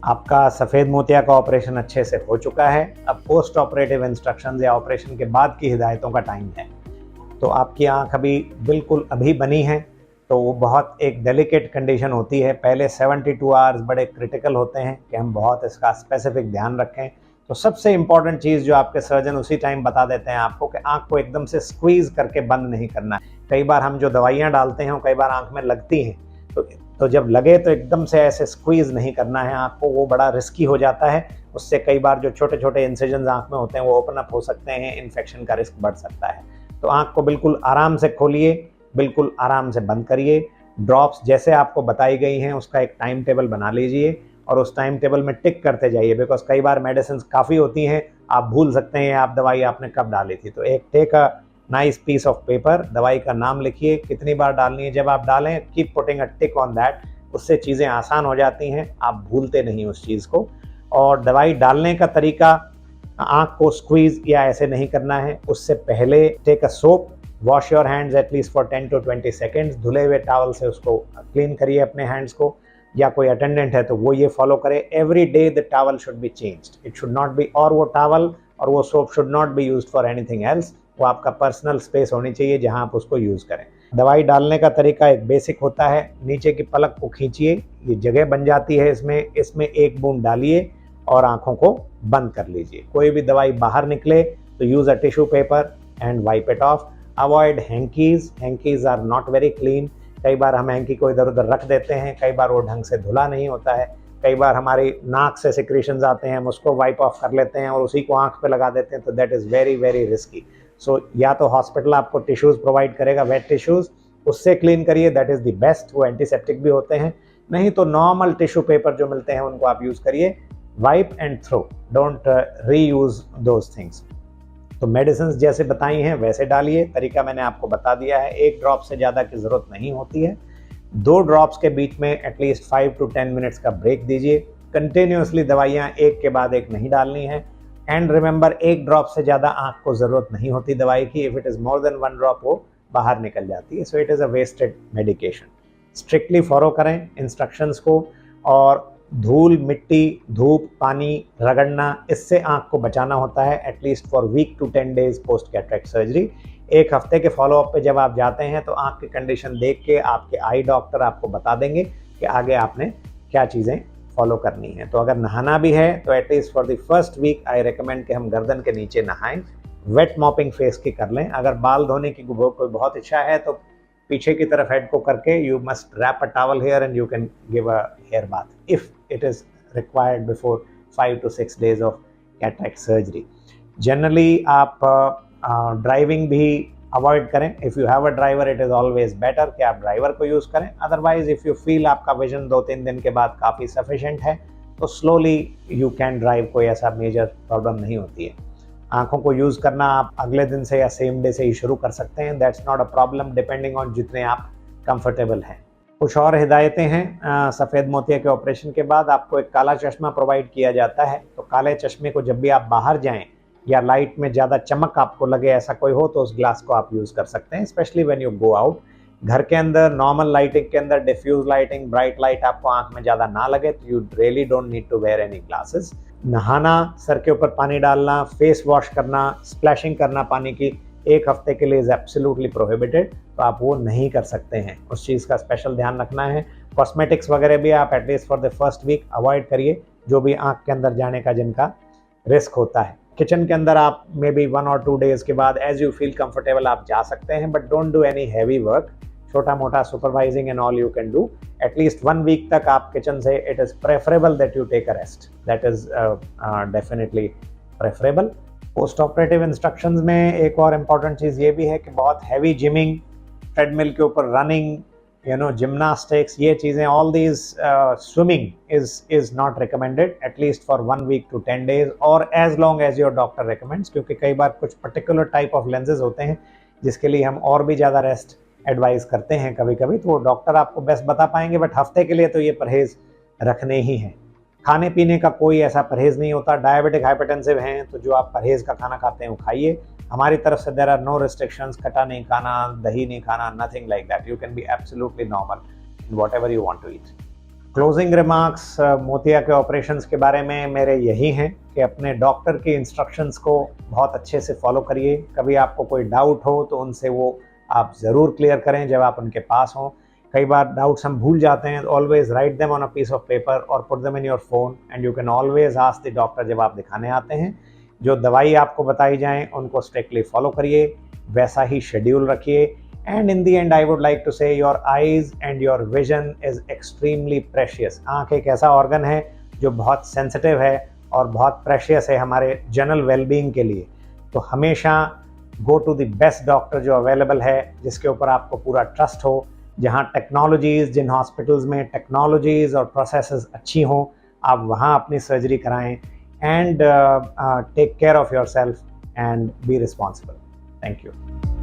आपका सफ़ेद मोतिया का ऑपरेशन अच्छे से हो चुका है। अब पोस्ट ऑपरेटिव इंस्ट्रक्शंस या ऑपरेशन के बाद की हिदायतों का टाइम है। तो आपकी आंख अभी बिल्कुल अभी बनी है, तो वो बहुत एक डेलिकेट कंडीशन होती है। पहले 72 आवर्स बड़े क्रिटिकल होते हैं कि हम बहुत इसका स्पेसिफिक ध्यान रखें। तो सबसे इम्पॉर्टेंट चीज़ जो आपके सर्जन उसी टाइम बता देते हैं आपको कि आंख को एकदम से स्क्वीज़ करके बंद नहीं करना है। कई बार हम जो दवाइयाँ डालते हैं वो कई बार आंख में लगती हैं, तो जब लगे तो एकदम से ऐसे स्क्वीज़ नहीं करना है आंख को, वो बड़ा रिस्की हो जाता है। उससे कई बार जो छोटे छोटे इंसिजन्स आंख में होते हैं वो ओपन अप हो सकते हैं, इन्फेक्शन का रिस्क बढ़ सकता है। तो आंख को बिल्कुल आराम से खोलिए, बिल्कुल आराम से बंद करिए। ड्रॉप्स जैसे आपको बताई गई हैं उसका एक टाइम टेबल बना लीजिए और उस टाइम टेबल में टिक करते जाइए, बिकॉज कई बार मेडिसिन काफ़ी होती हैं, आप भूल सकते हैं आप दवाई आपने कब डाली थी। तो एक take a nice piece of paper, दवाई का नाम लिखिए, कितनी बार डालनी है, जब आप डालें keep putting a tick on that. उससे चीज़ें आसान हो जाती हैं, आप भूलते नहीं उस चीज़ को। और दवाई डालने का तरीका, आंख को स्क्वीज या ऐसे नहीं करना है। उससे पहले take a soap, wash your hands at least for 10 to 20 seconds. धुले हुए टॉवल से उसको क्लीन करिए अपने हैंड्स को, या कोई अटेंडेंट है तो वो ये फॉलो करे। Every day the towel should be changed, it should not be, और वो टॉवल और वो soap should not be used for anything else. वो आपका पर्सनल स्पेस होनी चाहिए जहां आप उसको यूज़ करें। दवाई डालने का तरीका एक बेसिक होता है, नीचे की पलक को खींचिए, ये जगह बन जाती है इसमें एक बूंद डालिए और आंखों को बंद कर लीजिए। कोई भी दवाई बाहर निकले तो use a tissue paper and wipe it off. Avoid hankies, hankies are not very clean. कई बार हम हैंकी को इधर उधर रख देते हैं, कई बार वो ढंग से धुला नहीं होता है, कई बार हमारी नाक से सिक्रीशंस आते हैं, हम उसको वाइप ऑफ कर लेते हैं और उसी को आंख पे लगा देते हैं, तो that is very very risky. So या तो हॉस्पिटल आपको टिश्यूज़ प्रोवाइड करेगा, वेट टिश्यूज़, उससे क्लीन करिए, दैट इज़ द बेस्ट। वो एंटीसेप्टिक भी होते हैं। नहीं तो नॉर्मल टिश्यू पेपर जो मिलते हैं उनको आप यूज़ करिए। Wipe and throw, don't reuse those things. तो मेडिसिन जैसे बताई हैं वैसे डालिए, तरीका मैंने आपको बता दिया है। एक ड्रॉप से ज़्यादा की ज़रूरत नहीं होती है। 2 ड्रॉप्स के बीच में एटलीस्ट 5 to 10 मिनट्स का ब्रेक दीजिए। कंटिन्यूसली दवाइयाँ एक के बाद एक नहीं डालनी है। एंड रिमेंबर, एक ड्रॉप से ज़्यादा आँख को ज़रूरत नहीं होती दवाई की। If it is more than 1 drop वो बाहर निकल जाती है। So it is a wasted medication. Strictly follow करें इंस्ट्रक्शंस को, और धूल, मिट्टी, धूप, पानी रगड़ना, इससे आँख को बचाना होता है at least for week to 10 days post cataract surgery. एक हफ्ते के फॉलोअप पे जब आप जाते हैं तो आँख की कंडीशन देख के आपके आई डॉक्टर आपको बता देंगे कि आगे आपने क्या चीज़ें फॉलो करनी है। तो अगर नहाना भी है तो at least for the first week I recommend कि हम गर्दन के नीचे नहाएं। वेट मॉपिंग फेस की कर लें। अगर बाल धोने की कोई बहुत इच्छा है तो पीछे की तरफ हेड को करके you must wrap a towel hair and you can give a hair bath if it is required before 5 to 6 days of cataract surgery. Generally आप ड्राइविंग भी अवॉइड करें। If you have a driver it is always better कि आप driver को use करें। Otherwise if you feel आपका vision 2-3 दिन के बाद काफ़ी सफिशेंट है तो स्लोली यू कैन ड्राइव, कोई ऐसा मेजर प्रॉब्लम नहीं होती है। आंखों को यूज़ करना आप अगले दिन से या सेम डे से ही शुरू कर सकते हैं, that's not a problem, depending on जितने आप कंफर्टेबल हैं। कुछ और हिदायतें हैं। सफ़ेद मोतिया के ऑपरेशन के बाद आपको एक काला चश्मा प्रोवाइड किया जाता है। तो काले चश्मे को जब भी आप बाहर जाएं या लाइट में ज़्यादा चमक आपको लगे, ऐसा कोई हो, तो उस ग्लास को आप यूज़ कर सकते हैं, specially when you go out. घर के अंदर नॉर्मल लाइटिंग के अंदर डिफ्यूज लाइटिंग, ब्राइट लाइट आपको आंख में ज़्यादा ना लगे तो you really don't need to wear any glasses. नहाना, सर के ऊपर पानी डालना, फेस वॉश करना, स्प्लैशिंग करना पानी की, एक हफ्ते के लिए इज़ एब्सोल्युटली प्रोहिबिटेड, तो आप वो नहीं कर सकते हैं। उस चीज़ का स्पेशल ध्यान रखना है। कॉस्मेटिक्स वगैरह भी आप at least for the first week avoid करिए, जो भी आँख के अंदर जाने का जिनका रिस्क होता है। किचन के अंदर आप मे बी 1 or 2 days के बाद एज यू फील कंफर्टेबल आप जा सकते हैं, but don't do any heavy work. छोटा मोटा supervising and all you can do. At least 1 week तक आप किचन से, it is preferable that you take a rest, that is definitely preferable. Post operative instructions में एक और इम्पॉर्टेंट चीज़ ये भी है कि बहुत हैवी जिमिंग, ट्रेडमिल के ऊपर रनिंग, जिम्नास्टिक्स, ये चीज़ें, all these, swimming is not recommended at least for 1 week to 10 days और as long as your doctor recommends, क्योंकि कई बार कुछ पर्टिकुलर टाइप ऑफ लेंसेज होते हैं जिसके लिए हम और भी ज़्यादा रेस्ट एडवाइस करते हैं कभी कभी, तो वो डॉक्टर आपको बेस्ट बता पाएंगे, बट हफ्ते के लिए तो ये परहेज़ रखने ही हैं। खाने पीने का कोई ऐसा परहेज़ नहीं होता। डायबिटिक हाइपरटेंसिव हैं तो जो आप परहेज़ का खाना खाते हैं वो खाइए। हमारी तरफ से देयर आर नो रिस्ट्रिक्शंस, खट्टा नहीं खाना, दही नहीं खाना, nothing like that. You can be absolutely normal in whatever you want to eat. Closing remarks मोतिया के ऑपरेशंस के बारे में मेरे यही हैं कि अपने डॉक्टर की इंस्ट्रक्शंस को बहुत अच्छे से फॉलो करिए। कभी आपको कोई डाउट हो तो उनसे वो आप ज़रूर क्लियर करें जब आप उनके पास हों। कई बार डाउट्स हम भूल जाते हैं, always write them on a piece of paper और put them in your phone and you can always ask the doctor जब आप दिखाने आते हैं। जो दवाई आपको बताई जाए उनको स्ट्रिक्टली फॉलो करिए, वैसा ही शेड्यूल रखिए। And in the end I would like to say your eyes and your vision is extremely precious. आँख एक ऐसा ऑर्गन है जो बहुत सेंसिटिव है और बहुत प्रेशियस है हमारे जनरल वेलबींग के लिए। तो हमेशा go to the best doctor जो अवेलेबल है, जिसके ऊपर आपको पूरा ट्रस्ट हो, जहाँ टेक्नोलॉजीज़, जिन हॉस्पिटल्स में टेक्नोलॉजीज़ और प्रोसेसेस अच्छी हों, आप वहाँ अपनी सर्जरी कराएं। And take care of your self and be responsible. Thank you.